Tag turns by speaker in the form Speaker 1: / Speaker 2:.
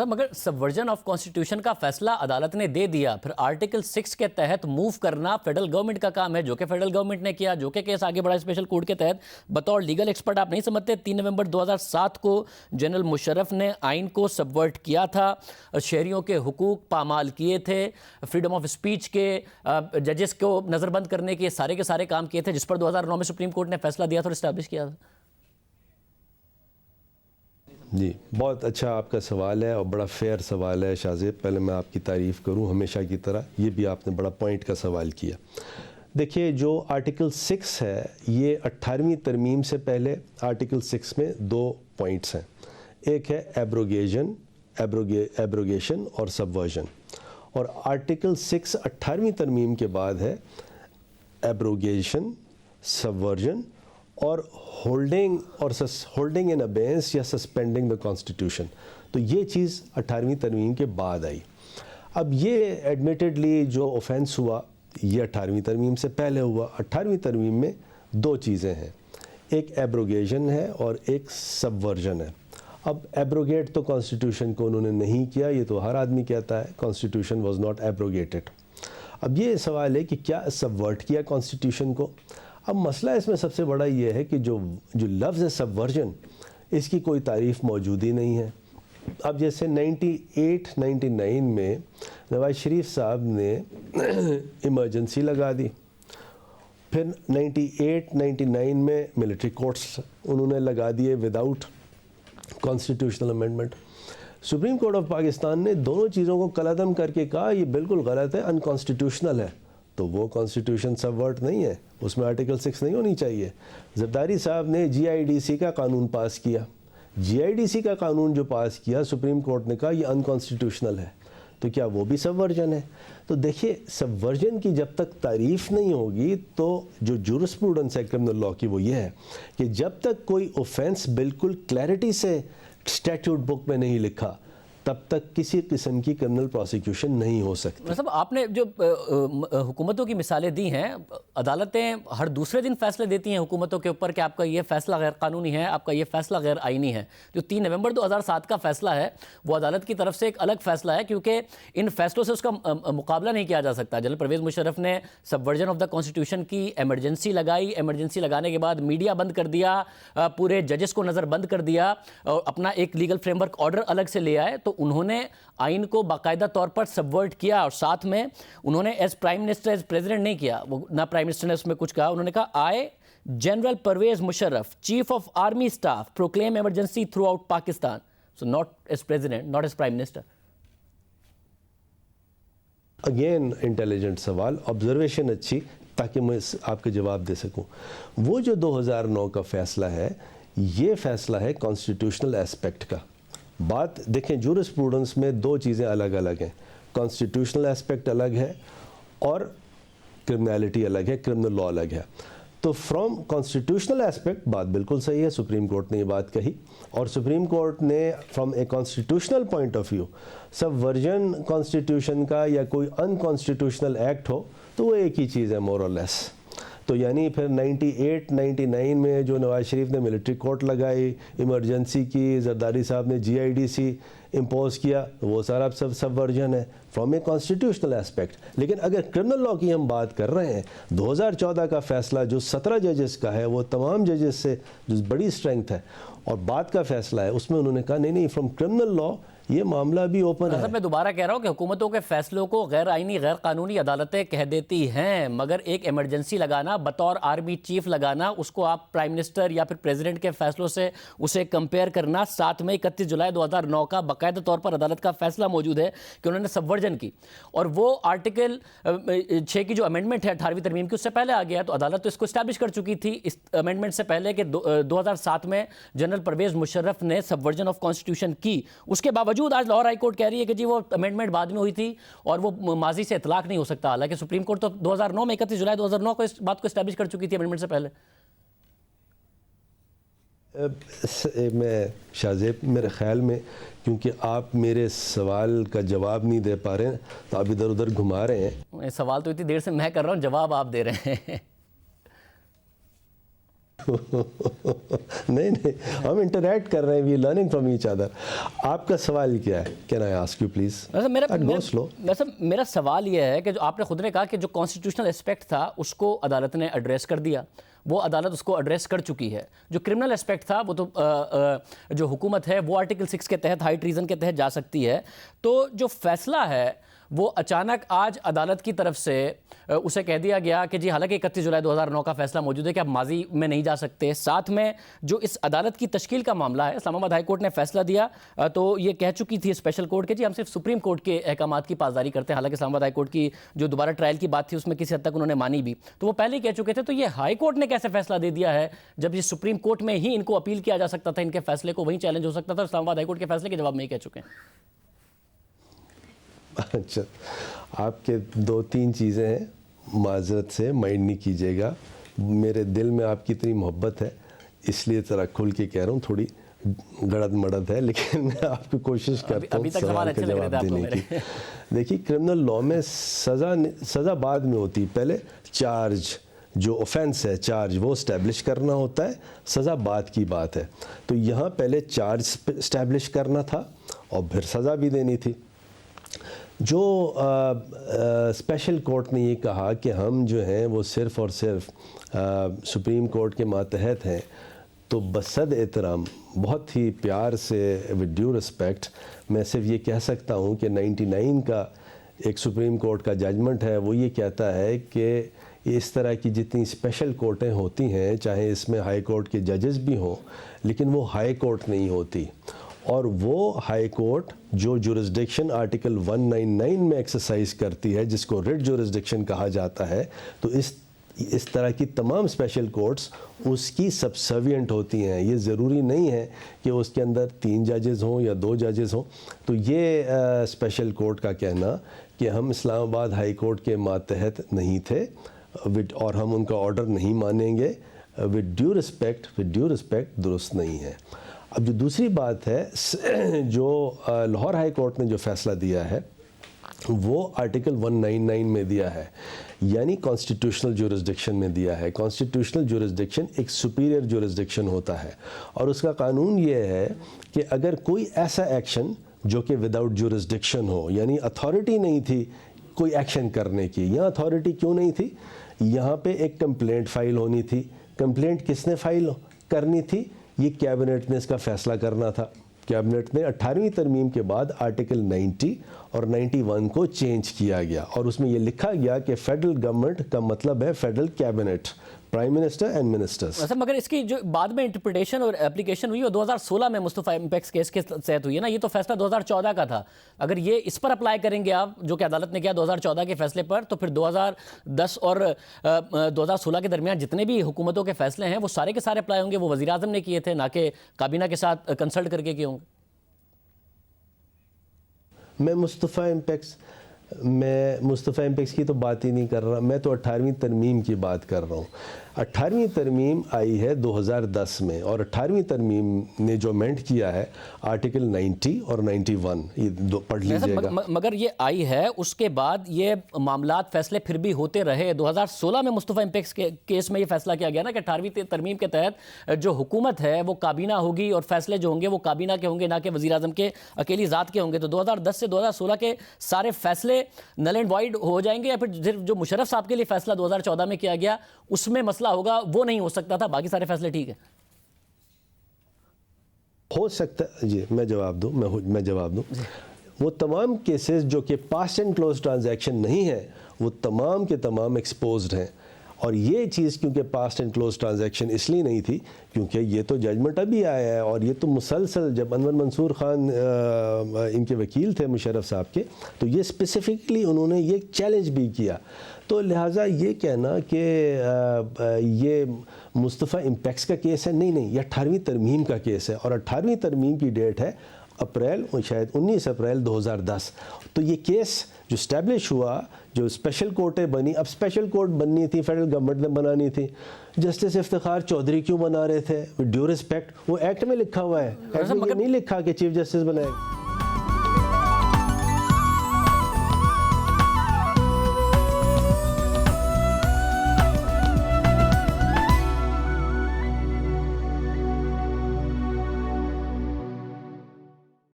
Speaker 1: مگر سبورژن of constitution کا فیصلہ عدالت نے دے دیا، پھر آرٹیکل 6 کے تحت موو کرنا فیڈرل گورنمنٹ کا کام ہے، جو کہ فیڈرل گورنمنٹ نے کیا، جو کہ کیس آگے بڑھا اسپیشل کورٹ کے تحت۔ بطور لیگل ایکسپرٹ آپ نہیں سمجھتے 3 نومبر 2007 کو جنرل مشرف نے آئین کو سبورٹ کیا تھا، شہریوں کے حقوق پامال کیے تھے، فریڈم آف اسپیچ کے، ججز کو نظر بند کرنے کے سارے کام کیے تھے، جس پر 2009 میں سپریم کورٹ نے فیصلہ دیا تھا اور اسٹیبلش کیا تھا؟
Speaker 2: جی بہت اچھا آپ کا سوال ہے اور بڑا فیئر سوال ہے شاہ زیب۔ پہلے میں آپ کی تعریف کروں ہمیشہ کی طرح، یہ بھی آپ نے بڑا پوائنٹ کا سوال کیا۔ دیکھیے جو آرٹیکل 6 ہے یہ 18ویں ترمیم سے پہلے آرٹیکل 6 میں 2 پوائنٹس ہیں، ایک ہے ایبروگیشن اور سبورژن، اور آرٹیکل 6 18ویں ترمیم کے بعد ہے ایبروگیشن، سبورژن اور ہولڈنگ ان ابینس یا سسپینڈنگ دا کانسٹیٹیوشن۔ تو یہ چیز 18ویں ترمیم کے بعد آئی۔ اب یہ ایڈمیٹڈلی جو اوفینس ہوا یہ 18ویں ترمیم سے پہلے ہوا۔ 18ویں ترمیم میں 2 چیزیں ہیں، ایک ایبروگیشن ہے اور ایک سبورژن ہے۔ اب ایبروگیٹ تو کانسٹیٹیوشن کو انہوں نے نہیں کیا، یہ تو ہر آدمی کہتا ہے کانسٹیٹیوشن واز ناٹ ایبروگیٹڈ۔ اب یہ سوال ہے کہ کیا سبورٹ کیا کانسٹیٹیوشن کو؟ اب مسئلہ اس میں سب سے بڑا یہ ہے کہ جو لفظ ہے سبورژن، اس کی کوئی تعریف موجود ہی نہیں ہے۔ اب جیسے 98-99 میں نواز شریف صاحب نے ایمرجنسی لگا دی، پھر 98-99 میں ملٹری کورٹس انہوں نے لگا دیے without constitutional amendment. Supreme court of Pakistan نے دونوں چیزوں کو کالعدم کر کے کہا یہ بالکل غلط ہے، انکانسٹیٹیوشنل ہے۔ تو وہ کانسٹیٹیوشن سبورٹ نہیں ہے، اس میں آرٹیکل 6 نہیں ہونی چاہیے۔ زرداری صاحب نے GIDC کا قانون پاس کیا، GIDC کا قانون جو پاس کیا سپریم کورٹ نے کہا یہ انکانسٹیٹیوشنل ہے، تو کیا وہ بھی سبورژن ہے؟ تو دیکھیے سبورژن کی جب تک تعریف نہیں ہوگی تو جو جورسپروڈنس ہے کرمنل لاء کی وہ یہ ہے کہ جب تک کوئی اوفینس بالکل کلیئرٹی سے اسٹیٹیوٹ بک میں نہیں لکھا تب تک کسی قسم کی کرمنل پروسیکیوشن نہیں ہو سکتی۔
Speaker 1: مطلب آپ نے جو حکومتوں کی مثالیں دی ہیں، عدالتیں ہر دوسرے دن فیصلے دیتی ہیں حکومتوں کے اوپر کہ آپ کا یہ فیصلہ غیر قانونی ہے، آپ کا یہ فیصلہ غیر آئینی ہے۔ جو 3 نومبر 2007 کا فیصلہ ہے وہ عدالت کی طرف سے ایک الگ فیصلہ ہے، کیونکہ ان فیصلوں سے اس کا مقابلہ نہیں کیا جا سکتا۔ جنرل پرویز مشرف نے سبورژن آف دا کانسٹیٹیوشن کی ایمرجنسی لگائی، ایمرجنسی لگانے کے بعد میڈیا بند کر دیا، پورے ججز کو نظر بند کر دیا، اور اپنا ایک لیگل فریم ورک آرڈر الگ سے لے آئے۔ تو انہوں نے آئین کو باقاعدہ طور پر سبورٹ کیا، اور ساتھ میں انہوں نے as prime minister as president نہیں کیا، وہ نہ پرائم منسٹر نے اس میں کچھ کہا۔ انہوں نے کہا I general Pervez Musharraf chief of army staff proclaim emergency throughout Pakistan, so not as president, not as prime minister.
Speaker 2: Again intelligent سوال، آبزرویشن اچھی، تاکہ میں آپ کے جواب دے سکوں۔ وہ جو 2009 کا فیصلہ ہے یہ فیصلہ ہے کانسٹیٹیوشنل ایسپیکٹ کا۔ بات دیکھیں جورسپروڈنس میں 2 چیزیں الگ الگ ہیں، کانسٹیٹیوشنل ایسپیکٹ الگ ہے اور کرمنالٹی الگ ہے، کرمنل لاء الگ ہے۔ تو فرام کانسٹیٹیوشنل ایسپیکٹ بات بالکل صحیح ہے، سپریم کورٹ نے یہ بات کہی، اور سپریم کورٹ نے from a constitutional point of view subversion constitution کا یا کوئی انکانسٹیٹیوشنل ایکٹ ہو تو وہ ایک ہی چیز ہے مور اور لیس۔ تو یعنی پھر 98-99 میں جو نواز شریف نے ملٹری کورٹ لگائی، ایمرجنسی کی، زرداری صاحب نے GIDC امپوز کیا، وہ سارا سبورژن ہے فرام اے کانسٹیٹیوشنل ایسپیکٹ۔ لیکن اگر کرمنل لاء کی ہم بات کر رہے ہیں، 2014 کا فیصلہ جو 17 ججز کا ہے وہ تمام ججز سے جو بڑی اسٹرینگتھ ہے اور بعد کا فیصلہ ہے، اس میں انہوں نے کہا نہیں فرام کرمنل لاء یہ معاملہ بھی اوپن ہے۔
Speaker 1: میں دوبارہ کہہ رہا ہوں کہ حکومتوں کے فیصلوں کو غیر آئینی غیر قانونی عدالتیں کہہ دیتی ہیں، مگر ایک ایمرجنسی لگانا، بطور آرمی چیف لگانا، اس کو آپ پرائم منسٹر یا پھر پریزیڈنٹ کے فیصلوں سے اسے کمپیئر کرنا، ساتھ میں 31 جولائی 2009 کا باقاعدہ طور پر عدالت کا فیصلہ موجود ہے کہ انہوں نے سبورژن کی، اور وہ آرٹیکل 6 کی جو امینڈمنٹ ہے 18ویں ترمیم کی اس سے پہلے آ گیا۔ تو عدالت تو اس کو اسٹیبلش کر چکی تھی اس امینڈمنٹ سے پہلے کہ 2007 میں جنرل پرویز مشرف نے سبورژن آف کانسٹیٹیوشن کی۔ اس کے باوجود آج لاہور ہائی کورٹ کہہ رہی ہے کہ جی وہ امینڈمنٹ بعد میں ہوئی تھی اور وہ ماضی سے اطلاق نہیں ہو سکتا، حالانکہ سپریم کورٹ تو 2009 میں 31 جولائی 2009 کو اس بات کو اسٹیبلش کر چکی تھی امینڈمنٹ سے پہلے۔
Speaker 2: میں شاہ زیب میرے خیال میں کیونکہ آپ میرے سوال کا جواب نہیں دے پا رہے ہیں تو آپ ادھر ادھر گھما رہے ہیں۔
Speaker 1: سوال تو اتنی دیر سے میں کر رہا ہوں، جواب آپ دے رہے ہیں۔
Speaker 2: نہیں ہم انٹریکٹ کر رہے ہیں, وی لرننگ فرام ایچ ادر. آپ کا سوال کیا ہے؟ Can I ask you please?
Speaker 1: میرا سوال یہ ہے کہ جو آپ نے خود نے کہا کہ جو کانسٹیٹیوشنل اسپیکٹ تھا اس کو عدالت نے ایڈریس کر دیا, وہ عدالت اس کو ایڈریس کر چکی ہے. جو کرمنل اسپیکٹ تھا وہ تو جو حکومت ہے وہ آرٹیکل 6 کے تحت ہائی ٹریزن کے تحت جا سکتی ہے. تو جو فیصلہ ہے وہ اچانک آج عدالت کی طرف سے اسے کہہ دیا گیا کہ جی حالانکہ 31 جولائی 2009 کا فیصلہ موجود ہے کہ آپ ماضی میں نہیں جا سکتے. ساتھ میں جو اس عدالت کی تشکیل کا معاملہ ہے, اسلام آباد ہائی کورٹ نے فیصلہ دیا تو یہ کہہ چکی تھی اسپیشل کورٹ کہ جی ہم صرف سپریم کورٹ کے احکامات کی پاسداری کرتے ہیں. حالانکہ اسلام آباد ہائی کورٹ کی جو دوبارہ ٹرائل کی بات تھی اس میں کسی حد تک انہوں نے مانی بھی, تو وہ پہلے ہی کہہ چکے تھے. تو یہ ہائی کورٹ نے کیسے فیصلہ دے دیا ہے جب یہ سپریم کورٹ میں ہی ان کو اپیل کیا جا سکتا تھا, ان کے فیصلے کو وہیں چیلنج ہو سکتا تھا. اسلام آباد ہائی کورٹ کے فیصلے کے جواب میں ہی کہہ چکے ہیں.
Speaker 2: اچھا, آپ کے 2-3 چیزیں ہیں, معذرت سے مائنڈ نہیں کیجیے گا. میرے دل میں آپ کی اتنی محبت ہے اس لیے ذرا کھل کے کہہ رہا ہوں, تھوڑی گڑد مڑد ہے لیکن میں آپ کو کوشش کرتا ہوں سوال کا جواب دینے کی. دیکھیے کرمنل لاء میں سزا بعد میں ہوتی, پہلے چارج جو اوفینس ہے چارج وہ اسٹیبلش کرنا ہوتا ہے, سزا بعد کی بات ہے. تو یہاں پہلے چارج اسٹیبلش کرنا تھا اور پھر سزا بھی دینی تھی. جو اسپیشل کورٹ نے یہ کہا کہ ہم جو ہیں وہ صرف اور صرف سپریم کورٹ کے ماتحت ہیں, تو بصد احترام بہت ہی پیار سے ود ڈیو رسپیکٹ میں صرف یہ کہہ سکتا ہوں کہ 99 کا ایک سپریم کورٹ کا ججمنٹ ہے, وہ یہ کہتا ہے کہ اس طرح کی جتنی اسپیشل کورٹیں ہوتی ہیں, چاہے اس میں ہائی کورٹ کے ججز بھی ہوں, لیکن وہ ہائی کورٹ نہیں ہوتی. اور وہ ہائی کورٹ جو جورسڈکشن آرٹیکل 199 میں ایکسرسائز کرتی ہے, جس کو ریٹ جورسڈکشن کہا جاتا ہے, تو اس طرح کی تمام اسپیشل کورٹس اس کی سبسروینٹ ہوتی ہیں. یہ ضروری نہیں ہے کہ اس کے اندر 3 ججز ہوں یا 2 ججز ہوں. تو یہ اسپیشل کورٹ کا کہنا کہ ہم اسلام آباد ہائی کورٹ کے ماتحت نہیں تھے اور ہم ان کا آرڈر نہیں مانیں گے, ود ڈیو رسپیکٹ درست نہیں ہے. اب جو دوسری بات ہے, جو لاہور ہائی کورٹ نے جو فیصلہ دیا ہے وہ آرٹیکل 199 میں دیا ہے, یعنی کانسٹیٹیوشنل جورسڈکشن میں دیا ہے. کانسٹیٹیوشنل جورسڈکشن ایک سپیریئر جورسڈکشن ہوتا ہے, اور اس کا قانون یہ ہے کہ اگر کوئی ایسا ایکشن جو کہ وداؤٹ جورسڈکشن ہو, یعنی اتھارٹی نہیں تھی کوئی ایکشن کرنے کی. یہاں اتھارٹی کیوں نہیں تھی؟ یہاں پہ ایک کمپلینٹ فائل ہونی تھی. کمپلینٹ کس نے فائل کرنی تھی؟ یہ کیبنٹ نے اس کا فیصلہ کرنا تھا. کیبنٹ نے 18ویں ترمیم کے بعد آرٹیکل 90 اور 91 کو چینج کیا گیا, اور اس میں یہ لکھا گیا کہ فیڈرل گورنمنٹ کا مطلب ہے federal cabinet, prime minister and ministers.
Speaker 1: مگر اس کی جو بعد میں انٹرپریٹیشن اور اپلیکیشن ہوئی وہ 2016 میں مصطفیٰ امپیکس کیس کے تحت ہوئی ہے نا. یہ تو فیصلہ 2014 کا تھا. اگر یہ اس پر اپلائی کریں گے آپ, جو کہ عدالت نے کیا 2014 کے فیصلے پر, تو پھر 2010 اور 2016 کے درمیان جتنے بھی حکومتوں کے فیصلے ہیں وہ سارے کے سارے اپلائی ہوں گے. وہ وزیر اعظم نے کیے تھے, نہ کہ کابینہ کے ساتھ کنسلٹ کر کے کیے ہوں گے.
Speaker 2: میں مصطفیٰ امپیکس کی تو بات ہی نہیں کر رہا, میں تو 18ویں ترمیم کی بات کر رہا ہوں. 18ویں ترمیم آئی ہے 2010 میں, اور 18ویں ترمیم نے جو امینڈ کیا ہے آرٹیکل 90 اور 91, یہ دو پڑھ لیجئے گا.
Speaker 1: مگر یہ آئی ہے, اس کے بعد یہ معاملات فیصلے پھر بھی ہوتے رہے. 2016 میں مصطفیٰ امپیکس کے کیس میں یہ فیصلہ کیا گیا نا کہ 18ویں ترمیم کے تحت جو حکومت ہے وہ کابینہ ہوگی, اور فیصلے جو ہوں گے وہ کابینہ کے ہوں گے, نہ کہ وزیر اعظم کے اکیلی ذات کے ہوں گے. تو 2010 سے 2016 کے سارے فیصلے نل اینڈ وائڈ ہو جائیں گے, یا پھر جو مشرف صاحب کے لیے فیصلہ 2014 میں کیا گیا اس میں مسئلہ ہوگا, وہ نہیں ہو سکتا تھا, باقی سارے فیصلے ٹھیک ہیں؟
Speaker 2: ہو سکتا ہے جی. میں جواب دوں. وہ تمام کیسز جو کہ پاسٹ اینڈ کلوز ٹرانزیکشن نہیں ہیں, وہ تمام کے تمام ایکسپوزڈ ہیں. اور یہ چیز کیونکہ پاسٹ اینڈ کلوز ٹرانزیکشن اس لیے نہیں تھی کیونکہ یہ تو ججمنٹ ابھی آیا ہے, اور یہ تو مسلسل جب انور منصور خان ان کے وکیل تھے مشرف صاحب کے, تو یہ اسپیسیفکلی انہوں نے یہ چیلنج بھی کیا. تو لہٰذا یہ کہنا کہ یہ مصطفیٰ امپیکس کا کیس ہے, نہیں, یہ 18ویں ترمیم کا کیس ہے, اور 18ویں ترمیم کی ڈیٹ ہے شاید 19 اپریل 2010. تو یہ کیس جو اسٹیبلش ہوا, جو اسپیشل کورٹیں بنی, اب اسپیشل کورٹ بننی تھی فیڈرل گورنمنٹ نے بنانی تھی. جسٹس افتخار چودھری کیوں بنا رہے تھے؟ ڈیو ریسپیکٹ, وہ ایکٹ میں لکھا ہوا ہے, ایکٹ میں یہ نہیں لکھا کہ چیف جسٹس بنائے.